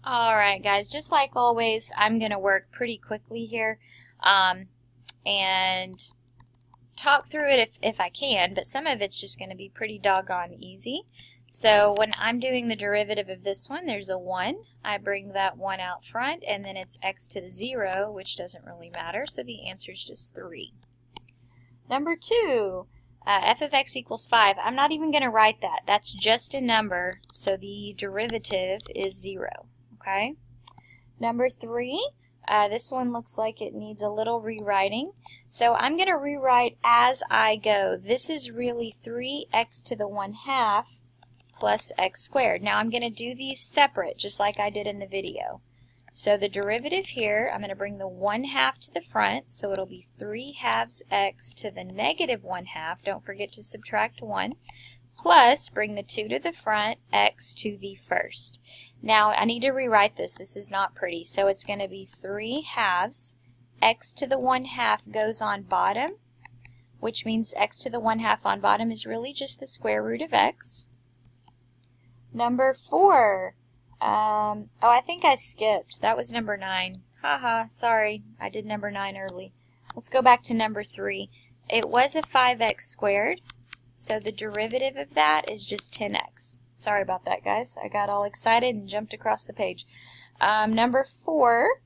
Alright guys, just like always, I'm going to work pretty quickly here and talk through it if I can, but some of it's just going to be pretty doggone easy. So when I'm doing the derivative of this one, there's a 1. I bring that 1 out front, and then it's x to the 0, which doesn't really matter, so the answer is just 3. Number 2, f of x equals 5. I'm not even going to write that. That's just a number, so the derivative is 0. Okay. Number 3, this one looks like it needs a little rewriting. So I'm going to rewrite as I go. This is really 3x to the 1/2 plus x squared. Now I'm going to do these separate, just like I did in the video. So the derivative here, I'm going to bring the 1/2 to the front, so it'll be 3/2 x to the negative 1/2. Don't forget to subtract 1. Plus, bring the 2 to the front, x to the first. Now, I need to rewrite this. This is not pretty. So it's going to be 3/2. X to the 1/2 goes on bottom, which means x to the 1/2 on bottom is really just the square root of x. Number 4. Oh, I think I skipped. That was number 9. Haha, sorry. I did number 9 early. Let's go back to number 3. It was a 5x squared. So the derivative of that is just 10x. Sorry about that, guys. I got all excited and jumped across the page. Number 4,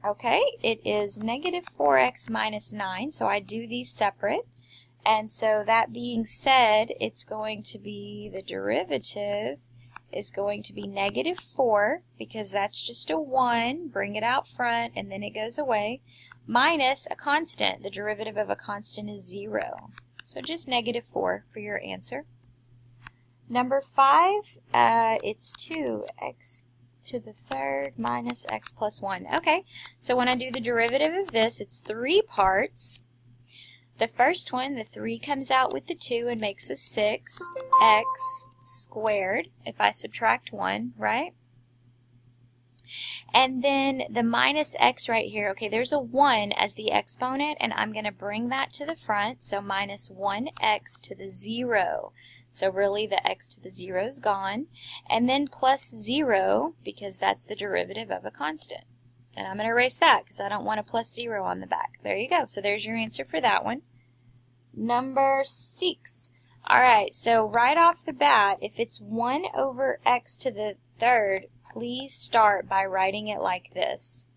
okay, it is negative 4x minus 9, so I do these separate. And so that being said, it's going to be, the derivative is going to be negative 4, because that's just a 1, bring it out front, and then it goes away, minus a constant. The derivative of a constant is 0. So just negative 4 for your answer. Number 5, it's 2x to the third minus x plus 1. Okay, so when I do the derivative of this, it's 3 parts. The first one, the 3 comes out with the 2 and makes a 6x squared, if I subtract 1, right? And then the minus x right here, okay, there's a 1 as the exponent, and I'm going to bring that to the front, so minus 1x to the 0. So really the x to the 0 is gone. And then plus 0, because that's the derivative of a constant. And I'm going to erase that, because I don't want a plus 0 on the back. There you go. So there's your answer for that one. Number 6. Alright, so right off the bat, if it's 1 over x to the third, please start by writing it like this.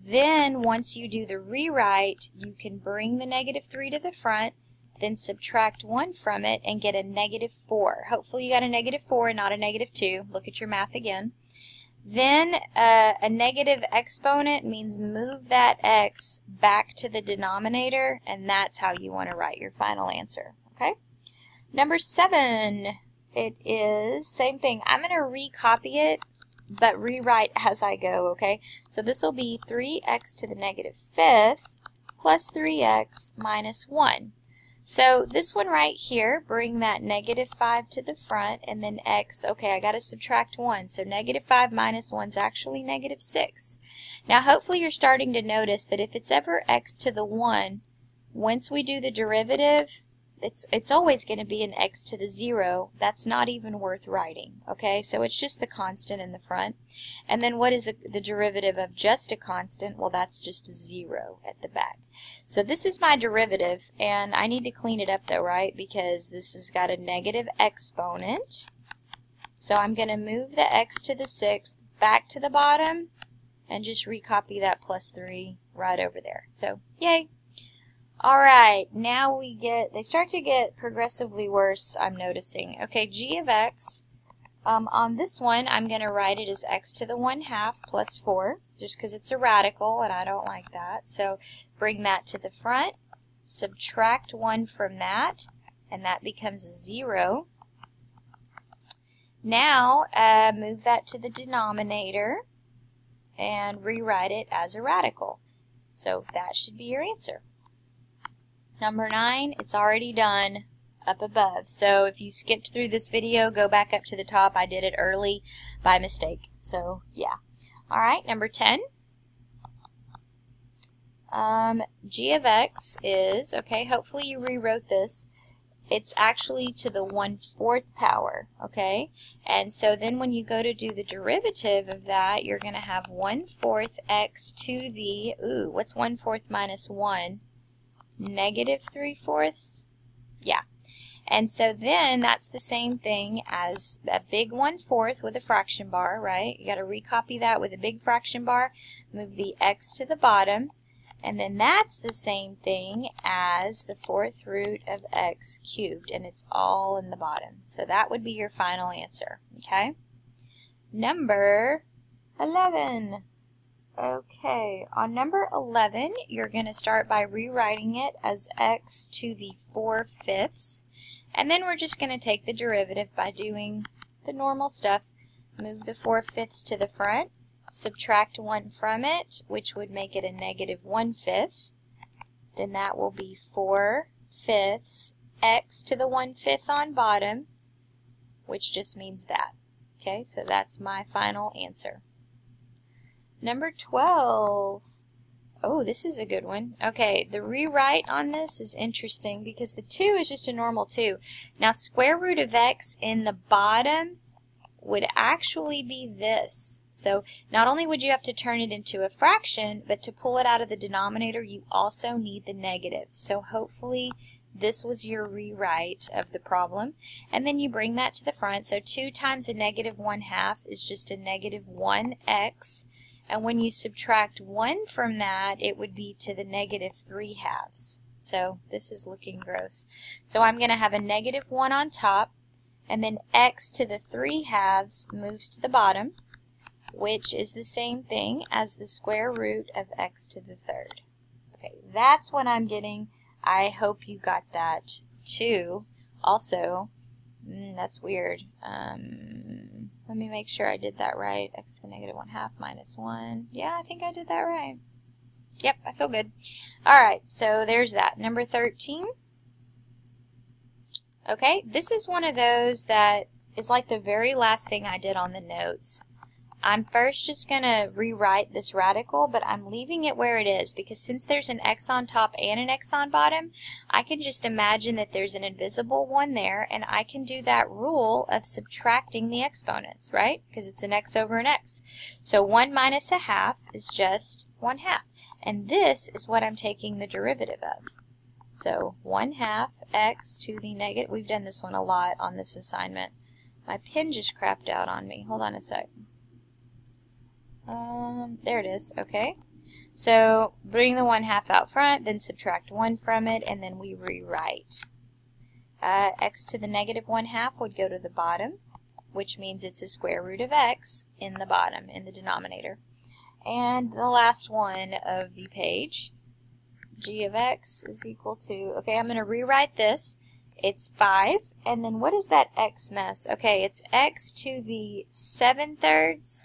Then, once you do the rewrite, you can bring the negative 3 to the front, then subtract 1 from it, and get a negative 4. Hopefully you got a negative 4 and not a negative 2. Look at your math again. Then, a negative exponent means move that x back to the denominator, and that's how you want to write your final answer. Okay? Number 7, it is same thing. I'm going to recopy it, but rewrite as I go, okay? So this will be 3x to the negative 5th plus 3x minus 1. So this one right here, bring that negative 5 to the front, and then x, okay, I got to subtract 1. So negative 5 minus 1 is actually negative 6. Now hopefully you're starting to notice that if it's ever x to the 1, once we do the derivative, it's always going to be an x to the 0. That's not even worth writing, okay? So it's just the constant in the front. And then what is the derivative of just a constant? Well, that's just a 0 at the back. So this is my derivative, and I need to clean it up though, right? Because this has got a negative exponent. So I'm going to move the x to the 6th back to the bottom and just recopy that plus 3 right over there. So, yay! Alright, now they start to get progressively worse, I'm noticing. Okay, g of x, on this one, I'm going to write it as x to the 1/2 plus 4, just because it's a radical, and I don't like that. So, bring that to the front, subtract 1 from that, and that becomes a 0. Now, move that to the denominator, and rewrite it as a radical. So, that should be your answer. Number 9, it's already done up above. So if you skipped through this video, go back up to the top. I did it early by mistake. So yeah. Alright, number 10. G of x is, okay, hopefully you rewrote this. it's actually to the 1/4 power, okay? And so then when you go to do the derivative of that, you're going to have 1/4 x to the, what's 1/4 minus 1? Negative 3/4? Yeah. And so then that's the same thing as a big 1/4 with a fraction bar, right? You got to recopy that with a big fraction bar, move the x to the bottom, and then that's the same thing as the 4th root of x cubed, and it's all in the bottom. So that would be your final answer, okay? Number 11. Okay, on number 11, you're going to start by rewriting it as x to the 4/5, and then we're just going to take the derivative by doing the normal stuff. Move the 4/5 to the front, subtract 1 from it, which would make it a negative 1/5. Then that will be 4/5 x to the 1/5 on bottom, which just means that. Okay, so that's my final answer. Number 12. Oh, this is a good one. Okay, the rewrite on this is interesting because the 2 is just a normal 2. Now, square root of x in the bottom would actually be this. So not only would you have to turn it into a fraction, but to pull it out of the denominator, you also need the negative. So hopefully this was your rewrite of the problem. And then you bring that to the front. So 2 times a negative 1/2 is just a negative 1x. And when you subtract 1 from that, it would be to the negative 3/2. So this is looking gross. So I'm going to have a negative 1 on top, and then x to the 3/2 moves to the bottom, which is the same thing as the square root of x to the 3rd. Okay, that's what I'm getting. I hope you got that too. Also, that's weird. Let me make sure I did that right. X to the negative 1/2 minus 1. Yeah, I think I did that right. Yep, I feel good. Alright, so there's that. Number 13. Okay, this is one of those that is like the very last thing I did on the notes. I'm first just going to rewrite this radical, but I'm leaving it where it is because since there's an x on top and an x on bottom, I can just imagine that there's an invisible one there, and I can do that rule of subtracting the exponents, right? Because it's an x over an x. So 1 minus 1/2 is just 1/2, and this is what I'm taking the derivative of. So 1/2 x to the negative, we've done this one a lot on this assignment. My pen just crapped out on me. Hold on a sec. There it is, okay. So bring the 1/2 out front, then subtract 1 from it, and then we rewrite. X to the negative 1/2 would go to the bottom, which means it's a square root of x in the bottom, in the denominator. And the last one of the page, g of x is equal to, okay, I'm going to rewrite this. It's 5, and then what is that x mess? Okay, it's x to the 7/3,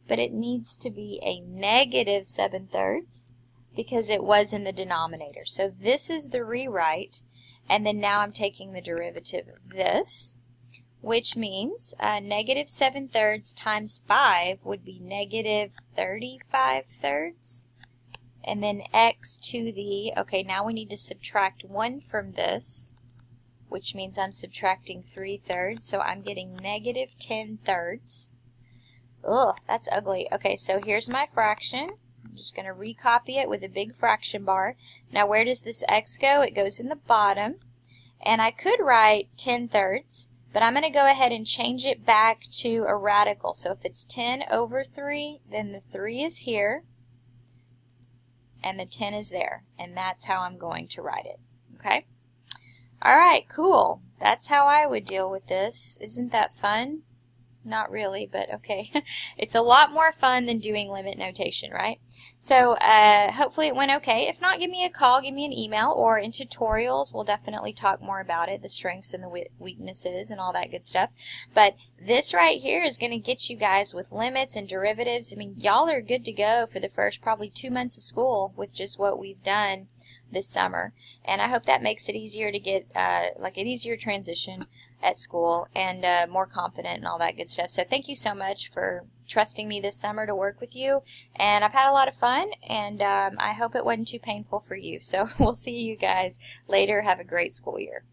but it needs to be a negative 7/3 because it was in the denominator. So this is the rewrite, and then now I'm taking the derivative of this, which means negative 7/3 times 5 would be negative 35/3. And then x to the, okay, now we need to subtract 1 from this, which means I'm subtracting 3/3, so I'm getting negative 10/3. Ugh, that's ugly. Okay, so here's my fraction. I'm just going to recopy it with a big fraction bar. Now where does this x go? It goes in the bottom. And I could write 10/3, but I'm going to go ahead and change it back to a radical. So if it's 10 over 3, then the 3 is here, and the 10 is there. And that's how I'm going to write it. Okay? Alright, cool. That's how I would deal with this. Isn't that fun? Not really, but okay. It's a lot more fun than doing limit notation, right? So hopefully it went okay. If not, give me a call, give me an email, or in tutorials we'll definitely talk more about it, the strengths and the weaknesses and all that good stuff. But this right here is going to get you guys with limits and derivatives. I mean, y'all are good to go for the first probably 2 months of school with just what we've done this summer, and I hope that makes it easier to get like an easier transition at school and more confident and all that good stuff. So thank you so much for trusting me this summer to work with you, and I've had a lot of fun, and I hope it wasn't too painful for you. So we'll see you guys later. Have a great school year.